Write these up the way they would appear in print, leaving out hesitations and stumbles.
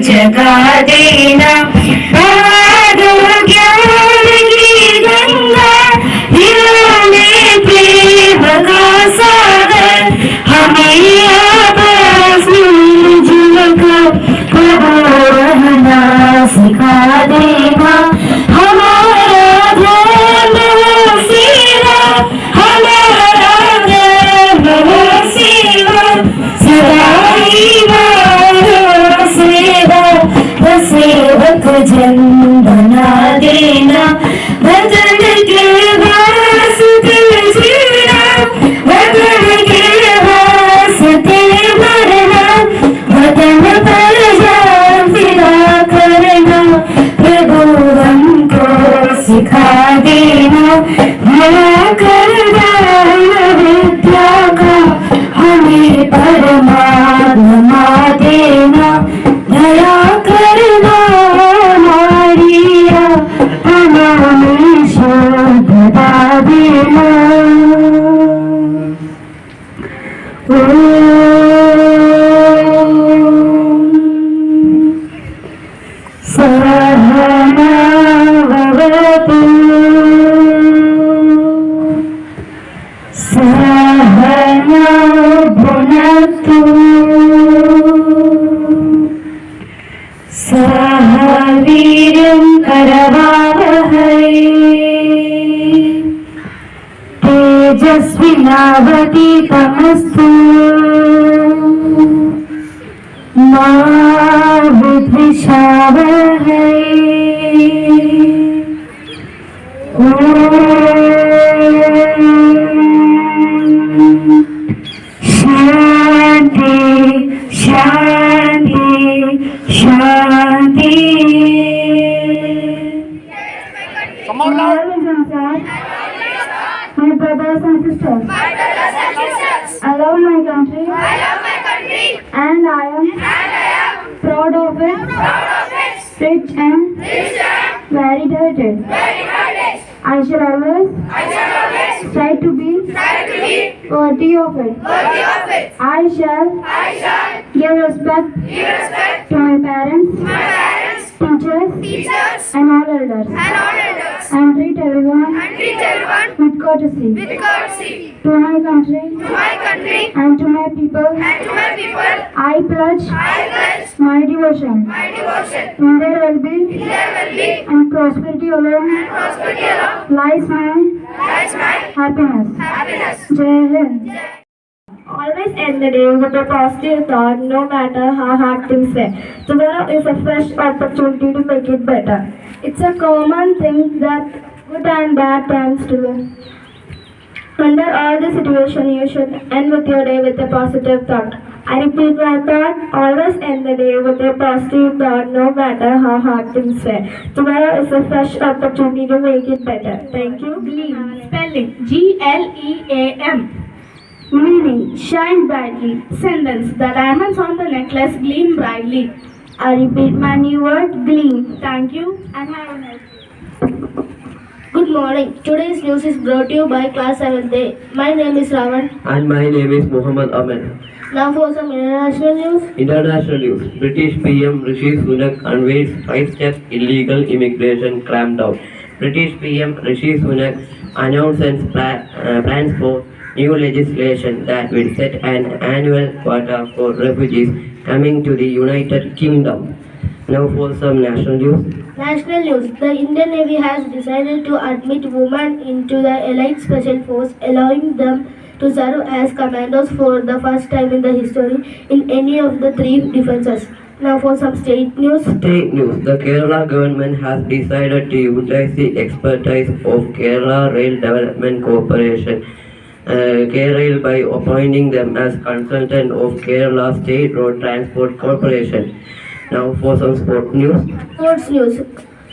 जगा देना ज्ञान की गंगा दिलों प्रेम का सागर हमें आपस मिलजुल कर रहना सिखा देना हमारा धर्म सेवा हमारा धर्म सेवा सदा सेवक जन बना देना वतन के वास्ते जीना वतन के वास्ते मरना वतन पर जान फिरा करना प्रभु हमको सिखा देना भला कर विद्या का हमें परमात्मा देना दया करना मारिया हमें शुद्धता देना सहना भवतु सहना भुनक्तु सह वीर्यं करवावहै तेजस्विनावतीतमस्तु मा विद्विषावहै शांति शांति शांति। Come on now. My brothers and sisters, I love my country, and I am proud of it, rich and varied heritage. I shall always try to be worthy of it. I shall give respect to my parents, teachers, and all elders, and treat everyone with courtesy. To my country and to my people, I pledge my devotion. In their well-being and prosperity alone lies my happiness. Jai Hind. Always end the day with a positive thought, no matter how hard things get. Tomorrow is a fresh opportunity to make it better. It's a common thing that good and bad times to live. Under all the situation, you should end with your day with a positive thought. I repeat my thought, always end the day with a positive thought, no matter how hard things get. Tomorrow is a fresh opportunity to make it better. Thank you. Gleam. Spelling Gleam. Meaning, shine brightly. Sentence. The diamonds on the necklace gleam brightly. I repeat my new word, gleam. Thank you and have a nice day. Good morning. Today's news is brought to you by Class 7th A. My name is Ravan. And my name is Muhammad Ahmed. Now for some international news. International news. British PM Rishi Sunak unveils 5-step illegal immigration clampdown. British PM Rishi Sunak announced plans for new legislation that will set an annual quota for refugees coming to the United Kingdom. Now for some national news. National news. The Indian Navy has decided to admit women into the Elite Special Force, allowing them to serve as commandos for the first time in the history in any of the three defenses. Now for some state news. State news. The Kerala government has decided to utilize the expertise of Kerala Rail Development Corporation KRail by appointing them as consultant of Kerala State Road Transport Corporation. Now for some sport news. Sports news.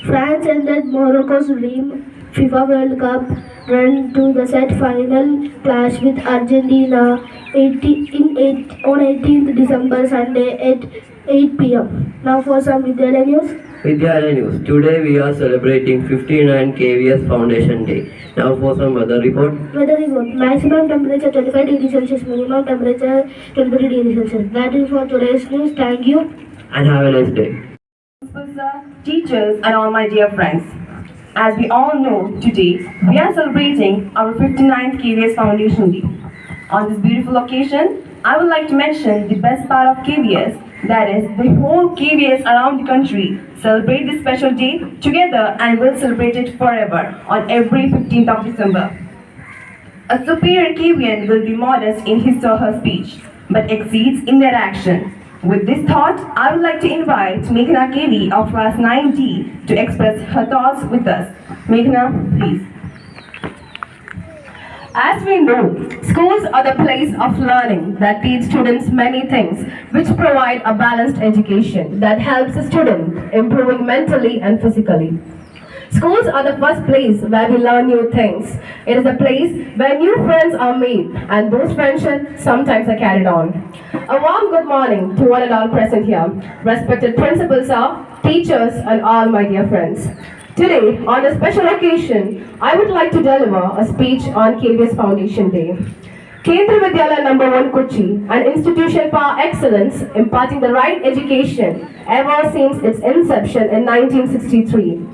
France ended Morocco's dream FIFA World Cup run to the set final clash with Argentina on 18th December Sunday at 8 p.m. Now for some Vidyalaya news. Vidyalaya news. Today we are celebrating 59 KVS Foundation Day. Now for some weather report. Weather report. Maximum temperature 25 degrees Celsius, minimum temperature 23 degrees Celsius. That is for today's news. Thank you. And have a nice day. Sir, teachers and all my dear friends. As we all know, today we are celebrating our 59th KVS Foundation Day. On this beautiful occasion, I would like to mention the best part of KVS, that is, the whole KVS around the country celebrate this special day together and will celebrate it forever on every 15th of December. A superior KVN will be modest in his or her speech, but exceeds in their action. With this thought, I would like to invite Meghna KV of class 9D to express her thoughts with us. Meghna, please. As we know, schools are the place of learning that teach students many things, which provide a balanced education that helps a student improving mentally and physically. Schools are the first place where we learn new things. It is a place where new friends are made and those friendships sometimes are carried on. A warm good morning to one and all present here, respected principals, teachers and all my dear friends. Today, on a special occasion, I would like to deliver a speech on KVS Foundation Day. Kendra Vidyalaya number 1 Kochi, an institution for excellence, imparting the right education ever since its inception in 1963.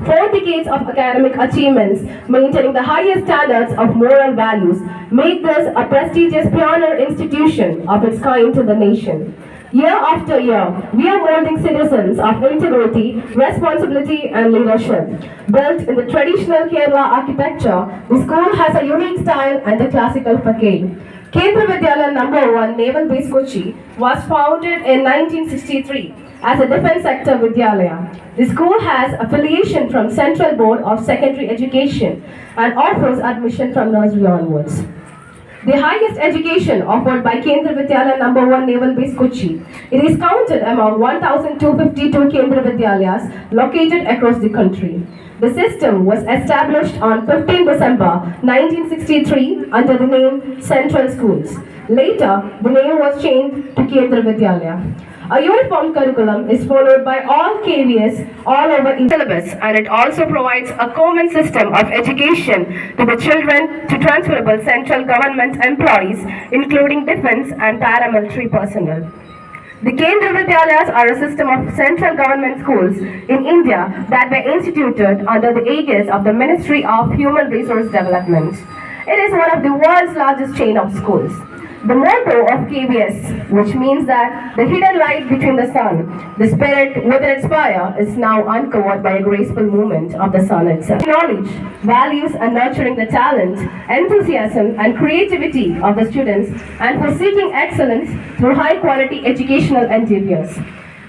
4 decades of academic achievements, maintaining the highest standards of moral values, make this a prestigious pioneer institution of its kind to the nation. Year after year, we are molding citizens of integrity, responsibility and leadership. Built in the traditional Kerala architecture, the school has a unique style and a classical facade. Kendra Vidyalaya number 1 Naval Base Kochi was founded in 1963 as a defense sector Vidyalaya. The school has affiliation from Central Board of Secondary Education and offers admission from nursery onwards. The highest education offered by Kendra Vidyalaya number 1 Naval Base Kochi. It is counted among 1,252 Kendra Vidyalayas located across the country. The system was established on 15 December 1963 under the name Central Schools. Later, the name was changed to Kendra Vidyalaya. A uniform curriculum is followed by all KVS all over the syllabus, and it also provides a common system of education to the children to transferable central government employees, including defense and paramilitary personnel. The Kendra Vidyalayas are a system of central government schools in India that were instituted under the aegis of the Ministry of Human Resource Development. It is one of the world's largest chain of schools. The motto of KVS, which means that the hidden light between the sun, the spirit within its fire, is now uncovered by a graceful movement of the sun itself. Knowledge, values and nurturing the talent, enthusiasm and creativity of the students and for seeking excellence through high quality educational endeavors.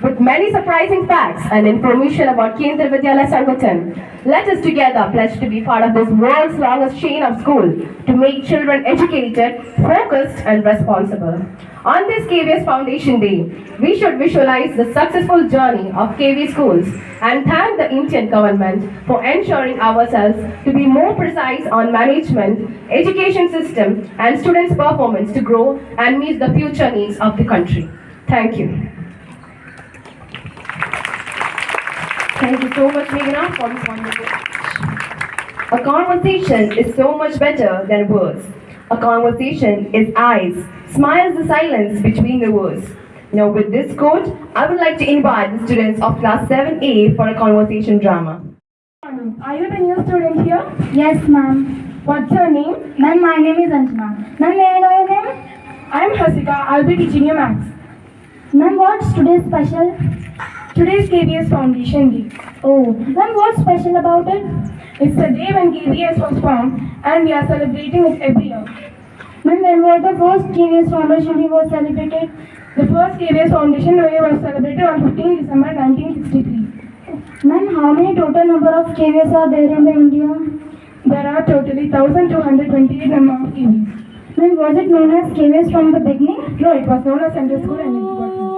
With many surprising facts and information about Kendra Vidyalaya Sangathan, let us together pledge to be part of this world's longest chain of school to make children educated, focused and responsible. On this KVS Foundation Day, we should visualize the successful journey of KV schools and thank the Indian government for ensuring ourselves to be more precise on management, education system and students' performance to grow and meet the future needs of the country. Thank you. Thank you so much, Meghna, for this wonderful speech. A conversation is so much better than words. A conversation is eyes, smiles the silence between the words. Now with this quote, I would like to invite the students of class 7A for a conversation drama. Are you the new student here? Yes, ma'am. What's your name? Ma'am, my name is Anjana. Ma'am, may I know your name? I'm Hasika. I'll be teaching you maths. Ma'am, what's today's special? Today's KVS Foundation Day. Oh, then what's special about it? It's the day when KVS was formed and we are celebrating it every year. Ma'am, when was the first KVS Foundation Day was celebrated? The first KVS Foundation Day was celebrated on 15 December 1963. Ma'am, how many total number of KVS are there in the India? There are totally 1,228 number of KVS. Ma'am, was it known as KVS from the beginning? No, it was known as Central School and Department.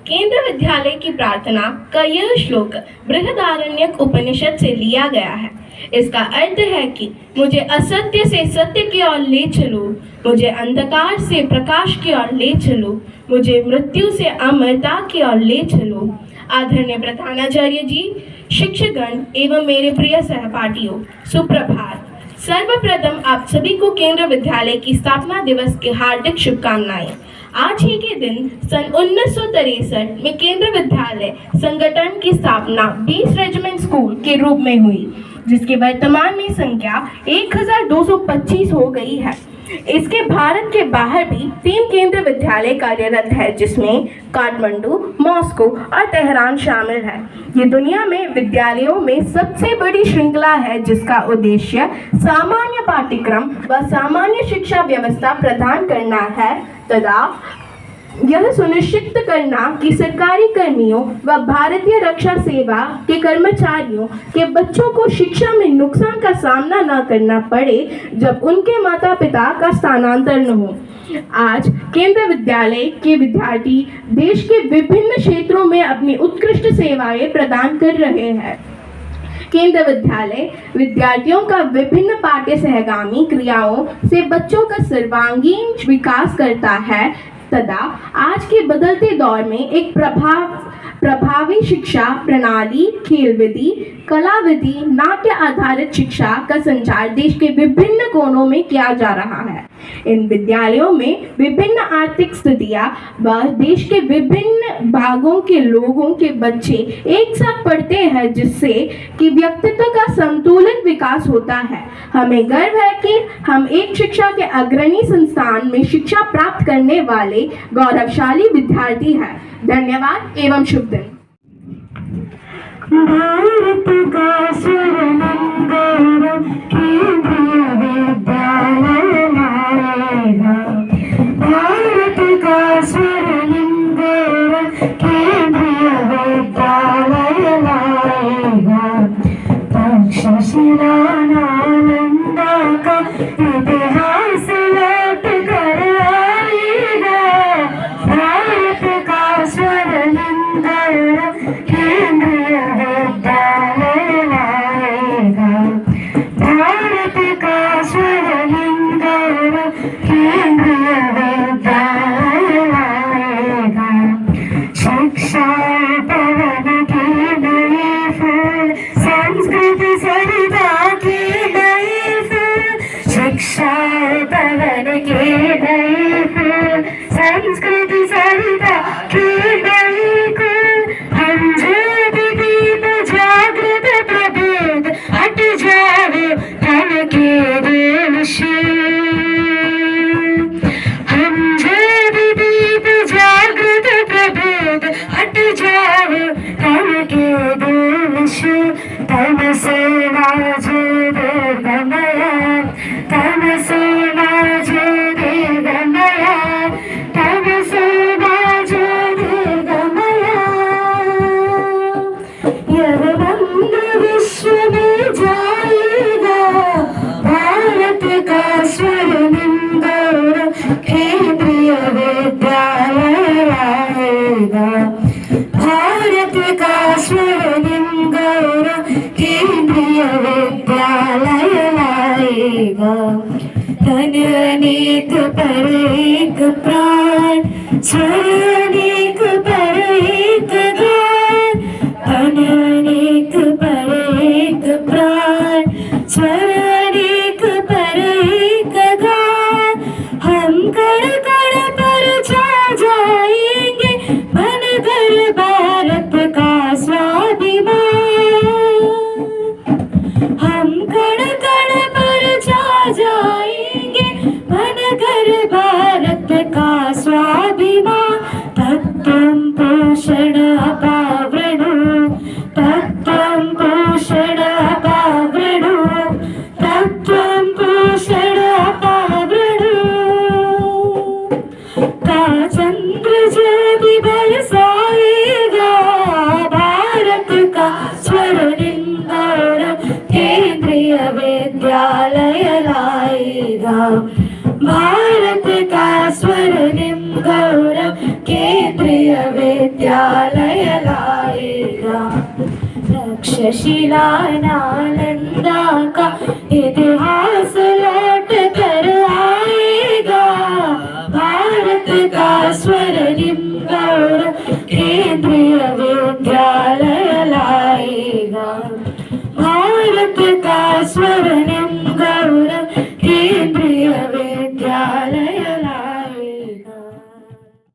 केंद्र विद्यालय की प्रार्थना का यह श्लोक बृहदारण्यक उपनिषद से लिया गया है। इसका अर्थ है कि मुझे असत्य से सत्य की ओर ले चलो, मुझे अंधकार से प्रकाश की ओर ले चलो, मुझे मृत्यु से अमरता की ओर ले चलो। आदरणीय प्रधानाचार्य जी, शिक्षकगण एवं मेरे प्रिय सहपाठियों, सुप्रभात। सर्वप्रथम आप सभी को केंद्र विद्यालय की स्थापना दिवस की हार्दिक शुभकामनाएं। आज ही के दिन सन 1963 में केंद्र विद्यालय संगठन की स्थापना 20 रेजिमेंट स्कूल के रूप में हुई, जिसकी वर्तमान में संख्या 1225 हो गई है। इसके भारत के बाहर भी 3 केंद्र विद्यालय कार्यरत है, जिसमें काठमांडू, मॉस्को और तेहरान शामिल है। ये दुनिया में विद्यालयों में सबसे बड़ी श्रृंखला है, जिसका उद्देश्य सामान्य पाठ्यक्रम व सामान्य शिक्षा व्यवस्था प्रदान करना है तथा यह सुनिश्चित करना कि सरकारी कर्मियों व भारतीय रक्षा सेवा के कर्मचारियों के बच्चों को शिक्षा में नुकसान का सामना न करना पड़े जब उनके माता पिता का स्थानांतरण हो। आज केंद्र विद्यालय के विद्यार्थी देश के विभिन्न क्षेत्रों में अपनी उत्कृष्ट सेवाएं प्रदान कर रहे हैं। केंद्र विद्यालय विद्यार्थियों का विभिन्न पाठ्य सहगामी क्रियाओं से बच्चों का सर्वांगीण विकास करता है तथा आज के बदलते दौर में एक प्रभावी शिक्षा प्रणाली, खेल विधि, कला विधि, नाट्य आधारित शिक्षा का संचार देश के विभिन्न कोनों में किया जा रहा है। इन विद्यालयों में विभिन्न आर्थिक स्थितियां व देश के विभिन्न भागों के लोगों के बच्चे एक साथ पढ़ते हैं, जिससे कि व्यक्तित्व का संतुलित विकास होता है। हमें गर्व है कि हम एक शिक्षा के अग्रणी संस्थान में शिक्षा प्राप्त करने वाले गौरवशाली विद्यार्थी हैं। धन्यवाद एवं शुभ दिन। भारत का स्वर्णिम गौरव केंद्रीय विद्यालय लाएगा। भारत का स्वर्णिम गौरव केंद्रीय विद्यालय लाएगा। तक्षशिला नालंदा का इतिहास लौट कर आएगा। भारत का स्वर्णिम गौरव केंद्रीय विद्यालय लाएगा। भारत का स्वर्णिम गौरव केंद्रीय विद्यालय लाएगा। शिक्षा पवन की नई फूल, संस्कृति सरिता की नई फूल। शिक्षा पवन की नई फूल, संस्कृति सरिता की नई फूल। हम ज्योति दीप जागृत प्रबोध, हट जाओ धन के देश। हम ज्योति दीप जागृत प्रबोध, हट जाओ धन के देश। तम सेना ज्योतिर्गमय, तम सेना ज्योतिर्गमय, तम सेना ज्योतिर्गमय। यह रंग विश्व में जाएगा। भारत का स्वर्णिम गौरव केंद्रीय विद्यालय। लाएगा, भारत का स्वर्णिम गौरव केंद्रीय विद्यालय लाएगा। धन अनेक पर एक प्राण, स्वर अनेक पर एक गान। धन अनेक पर एक प्राण, स्वर अनेक पर एक गान। हम कण कण पर छा जाएंगे, बनकर भारत का स्वाभिमान। हम कण कण पर छा जाएंगे, बनकर भारत का स्वाभिमान। तत्त्वं पोषण अपावृणु, तत्त्वं पोषण अपावृणु, तत्त्वं पोषण अपावृणु। का चंद्र ज्योति बरसाएगा, भारत का स्वर्णिम गौरव केंद्रीय विद्यालय लाएगा। भारत का स्वर्णिम गौरव केंद्रीय विद्यालय लाएगा। तक्षशिला नालंदा का इतिहास